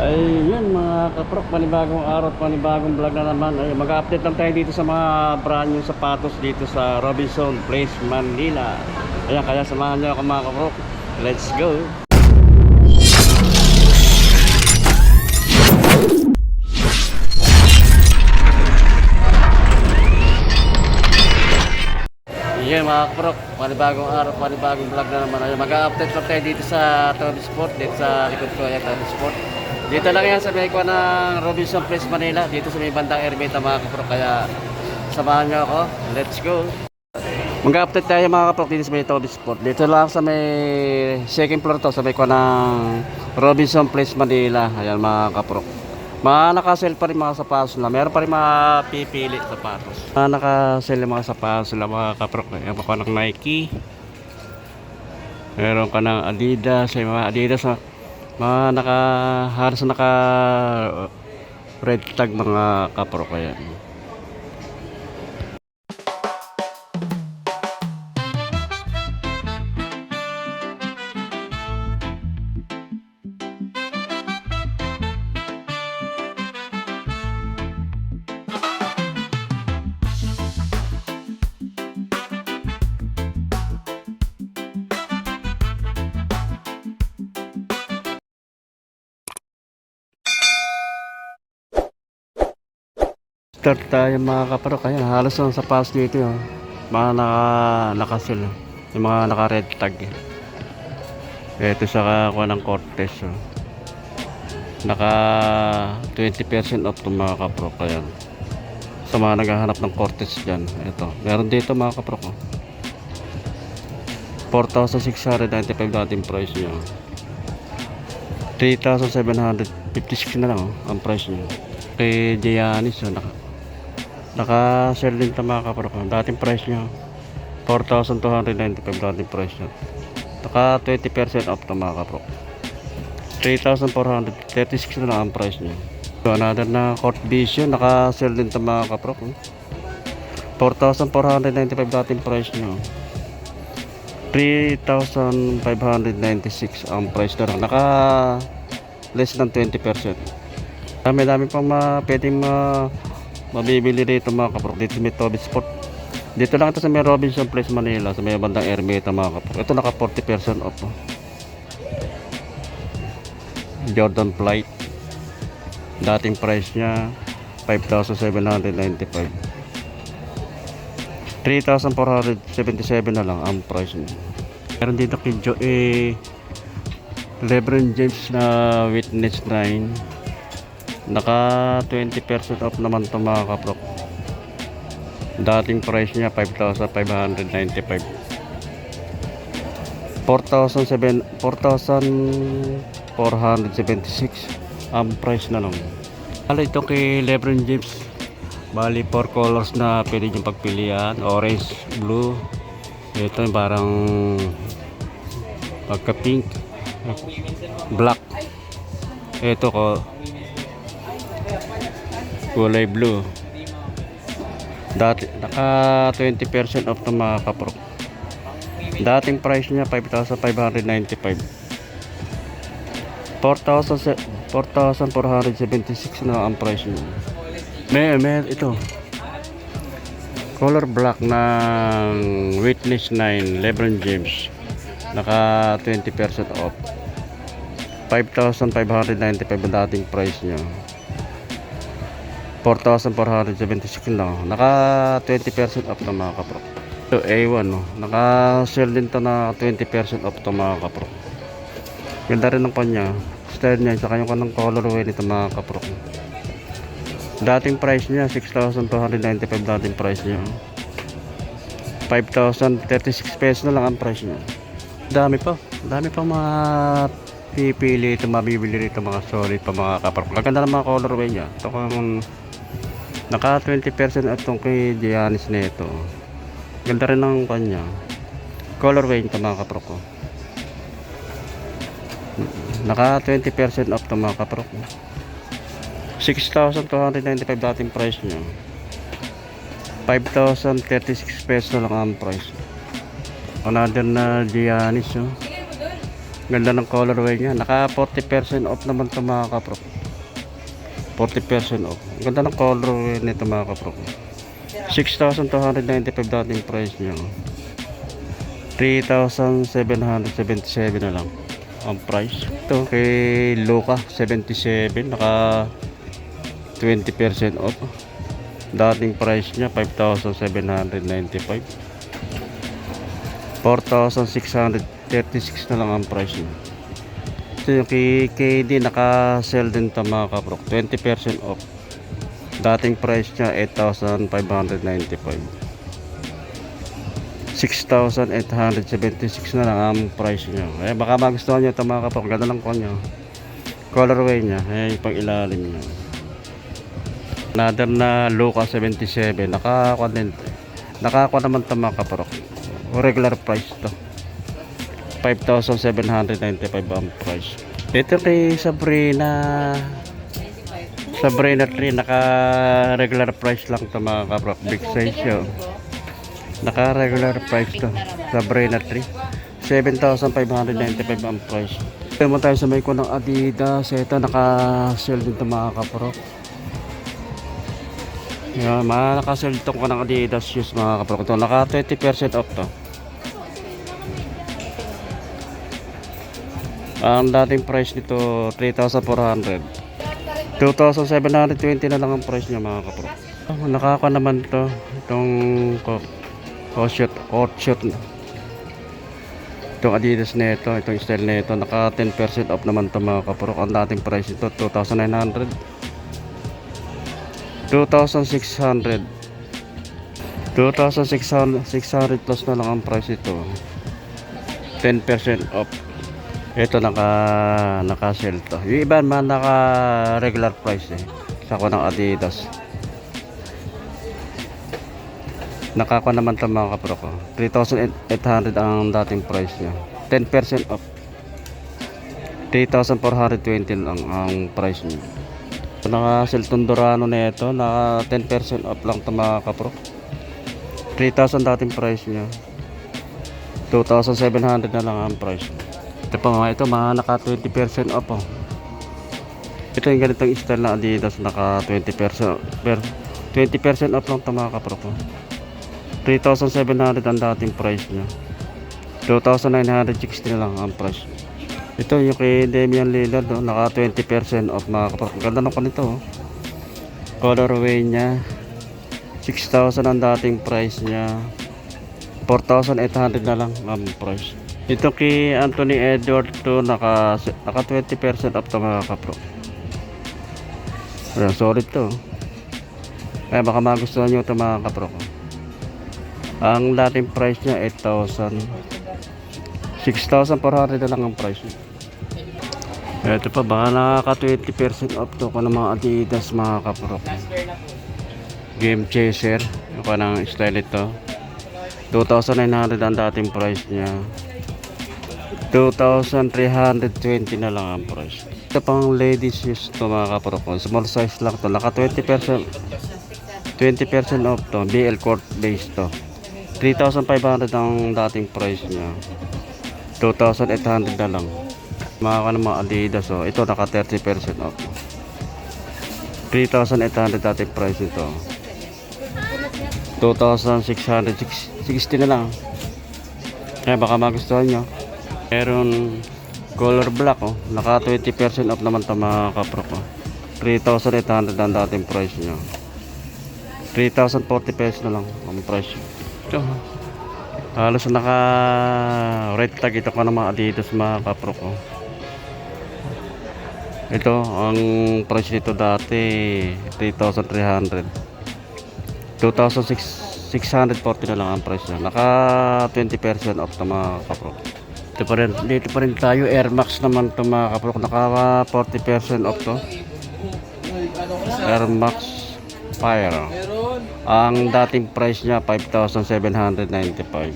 Ayun mga kaprok, panibagong araw, panibagong vlog na naman. Ay, mag-update lang tayo dito sa mga brand new sapatos dito sa Robinson Place, Manila. Ayan, kaya samahan nyo ako mga kaprok. Let's go! Ayan mga kaprok, panibagong araw, panibagong vlog na naman. Ayan, mag-update lang tayo dito sa Toby Sport, dito sa likod ko. Ayan, Toby Sport. Dito lang yan sa may ko ng Robinson Place, Manila. Dito sa may bandang Ermita mga kaprok. Kaya samahan nyo ako. Let's go. Mag-update tayo mga kaprok dito sa may Toby Sport. Dito lang sa may second floor to. Sa may ko ng Robinson Place, Manila. Ayan mga kaprok. Mga nakasell pa rin mga sapatos na. Meron pa rin mga pipili sapatos. Mga nakasell mga sapatos na mga kaprok. Ayan pa ng Nike. Meron ka ng Adidas. Ay mga Adidas na mga halos naka red tag mga kaprok. Ayan. Start tayo mga kaprok. Ayan, halos ang sapatos dito yun. Mga nakasil. Yung mga naka red tag. Ito sa kakuha ng Cortez. Naka 20% off itong mga kaprok. Ayan. Sa mga naghahanap ng Cortez dyan. Ito. Meron dito mga kaprok. 4,695 dating price nyo. 3,756 na lang ang price nyo. Kay Giannis. Naka-sell din ito mga kaprok. Dating price nyo 4,295 dating price nyo. Naka 20% off ito mga kaprok. 3,436 na lang ang price nyo. So another na Court Vision. Naka-sell din ito mga kaprok. 4,495 dating price nyo. 3,596 ang price na lang. Naka less than 20%. Dami pang pwedeng mabibili dito mga kaprok. Dito may Toby Sport. Dito lang ito sa may Robinson Place, Manila. Sa may bandang Ermita mga kaprok. Ito naka 40% off. Jordan Flight. Dating price nya 5,795. 3,477 na lang ang price nya. Meron dito kay LeBron James na Witness 9. Naka 20% off naman ito mga kaprok. Dating price nya 5,595. 4,476 ang price na lang. Ito kay LeBron James. Bali 4 colors na pwede yung pagpilian. Orange, blue. Ito yung parang pagka pink, black. Ito ko kulay blue. Naka 20% off ng mga kaprok. Dating price niya 5,595. 4,476 na ang price niya. May ito color black ng Witness 9 LeBron James. Naka 20% off. 5,595 ang dating price niya. 4,476 lang. Naka 20% off na mga kaprok. Ito A1 no. Naka sell din to na 20% off to mga kaprok. Ganda rin ng kanya. Style niya. Saka yung kanang colorway nito mga kaprok. Dating price niya 6,295 dating price niya. 5,036 pesos na lang ang price niya. Dami pa mga pipili ito, mabibili rito mga solid pa mga kaprok. Ganda ng mga colorway niya. Ito kung naka 20% at itong kay Giannis na ito. Ganda rin ng kanya colorway ito mga kaprok ko. Naka 20% off ito mga kaprok. 6,295 dating price niya. 5,036 pesos na lang ang price. Another na Giannis. Ganda ng colorway niya. Naka 40% off naman ito mga kaprok. 40% off. Ang ganda ng color nito mga kapro. 6,295 dating price niya. 3,777 na lang ang price. Ito kay Luca 77, naka 20% off. Dating price niya 5,795. 4,636 na lang ang price niya. Ito yung kay KD, naka-sell din ito mga kaprok, 20% off. Dating price niya 8,595. 6,876 na lang ang price niya. Baka magustuhan niyo ito mga kaprok. Ganda lang ko niya, colorway niya, pang ilalim niya. Another na Luca 77, nakakuha naman ito mga kaprok. Regular price to, 5,795 ang price. Ito kay Sabrina 3, naka regular price lang to mga kaprok. Big size yun, naka regular price to. Sabrina 3, 7,595 ang price. Ito mo tayo sa may ko ng Adidas. Ito naka sale din to mga kaprok. Yan, naka-sell itong kanang Adidas shoes mga kaprok. Ito, naka 20% off to. Ang dating price nito 3,400. 2,720 na lang ang price niya mga kaprok. Nakaka naman to, itong court shoot. Itong Adidas nito, itong style nito, naka 10% off naman to mga kaprok. Ang dating price nito 2,900. 2,600 plus na lang ang price ito. 10% off. Ito naka-sell to. Yung iba man naka regular price sa ko ng Adidas. Nakakuha naman ito mga kapro ko, 3,800 ang dating price niya. 10% off, 3,420 lang ang price niya. Naka-sell Tondorano na ito, naka 10% off lang ito mga kapro. 3,000 dating price niya, 2,700 na lang ang price. Ito pa mga ito, mga naka 20% off oh. Ito yung ganitong style na Adidas, naka 20% off lang ito mga kapro ko. 3,700 ang dating price niya, 2,960 na lang ang price. Ito yung kay Damian Lillard, naka 20% off mga kapro. Ganda ng kanito oh. Colorway niya 6,000 ang dating price niya, 4,800 na lang ang price. Ito kay Anthony Edwards to, naka 20% off to mga kapro. Solid to. Kaya baka magustuhan nyo ito mga kapro ko. Ang dating price niya 8,000, 6,400 na lang ang price niya. Ito pa, baka nakaka 20% off to ko ng mga Adidas mga kapro. Game Chaser, yung kanang style ito, 2,900 ang dating price niya, 2,320 na lang ang price. Ito pang ladies shoes to mga kapro ko, small size lang to, naka 20% off to, BL court base to, 3,500 ang dating price niya, 2,800 na lang. Mga Adidas oh. Ito naka 30% off, 3,800 dating price ito, 2,660 na lang. Kaya baka magustuhan nyo. Meron color black oh, naka 20% off naman ito mga kapro ko, 3,800 ang dating price nya, 3,040 pesos na lang ang price. Ito halos naka red tag ito ko ng mga Adidas mga kapro ko. Ito ang price nito dati 3,300, 2,640 na lang ang price niya, naka 20% off ito mga kapro. Dito pa rin tayo, Air Max naman ito mga kapro, naka 40% off to, Air Max Fire. Ang dating price niya 5,795,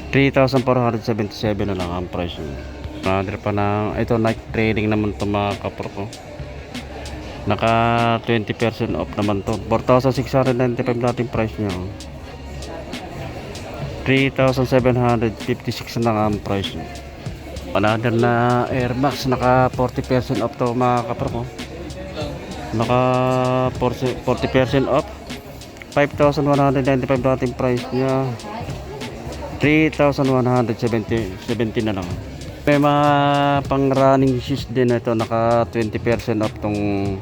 3,477 na lang ang price niya. Another pa na ito, Nike Training naman ito mga kapro ko, naka 20% off naman to, 4,695 dating price niya, 3,756 na lang ang price niya. Another na Air Max, naka 40% off to mga kapro ko, Naka 40% off. 5,195 dating price niya. 3,170 na lang. May mga pang running shoes din ito, naka 20% off tong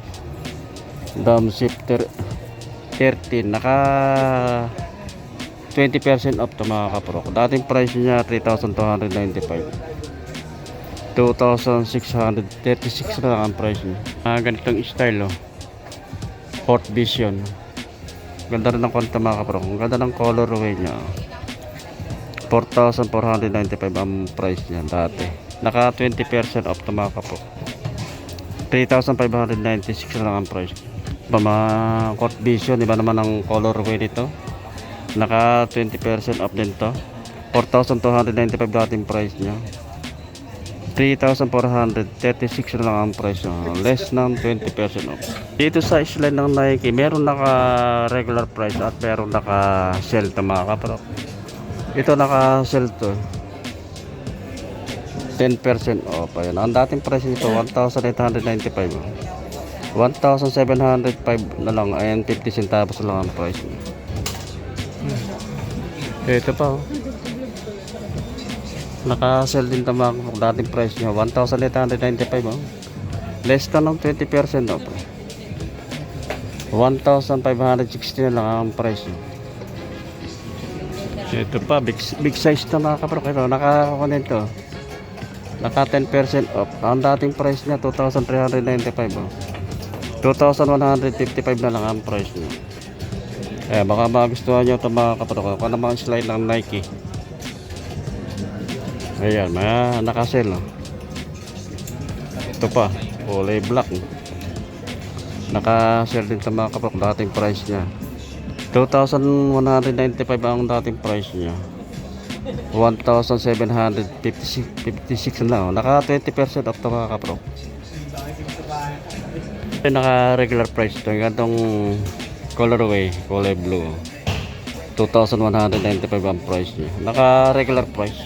Downshift 13, naka 20% off to mga kaprok. Dating price niya 3,295, 2,636 na lang ang price niya. Ganitong style, oh. Sport Vision, ganda rin ng konta mga kaprok. Ang ganda ng colorway niya. 4,495 ang price niya dati. Naka 20% off to mga kaprok. 3,596 na lang ang price. Mga Court Vision, iba naman ang colorway nito. Naka 20% off din to. 4,295 dating price niya. 3,436 na lang ang price niya. Less ng 20% off. Dito sa slide ng Nike, meron naka regular price at meron naka sale to mga kaprok. Ito naka sale to, 10% off. Ayun. Ang dating price nito 1,895. 1,705 na lang. Ayan, 50 centavos lang ang price niya. Ito pa, oh. Naka-sell din tama ang dating price niya 1,895, oh. Less na ng 20% off. 1,560 na lang ang price niya. Ito pa, big size na mga kaprok. Ito, naka-konento. Naka 10% off. Ang dating price niya 2,395, oh. 2,155 na lang ang price niya. Baka magustuhan nyo ito mga kaprok. Kung naman slide ng Nike. Ayan, mga nakasell, oh. Ito pa, kulay black, oh. Nakasell din sa mga kaprok. Dating price niya 2,195 ang dating price niya. 1,756 na lang, oh. Naka 20% off ito mga kaprok. Naka regular price ito. Gantong colorway, kulay blue. 2,195 ang price niya. Naka regular price.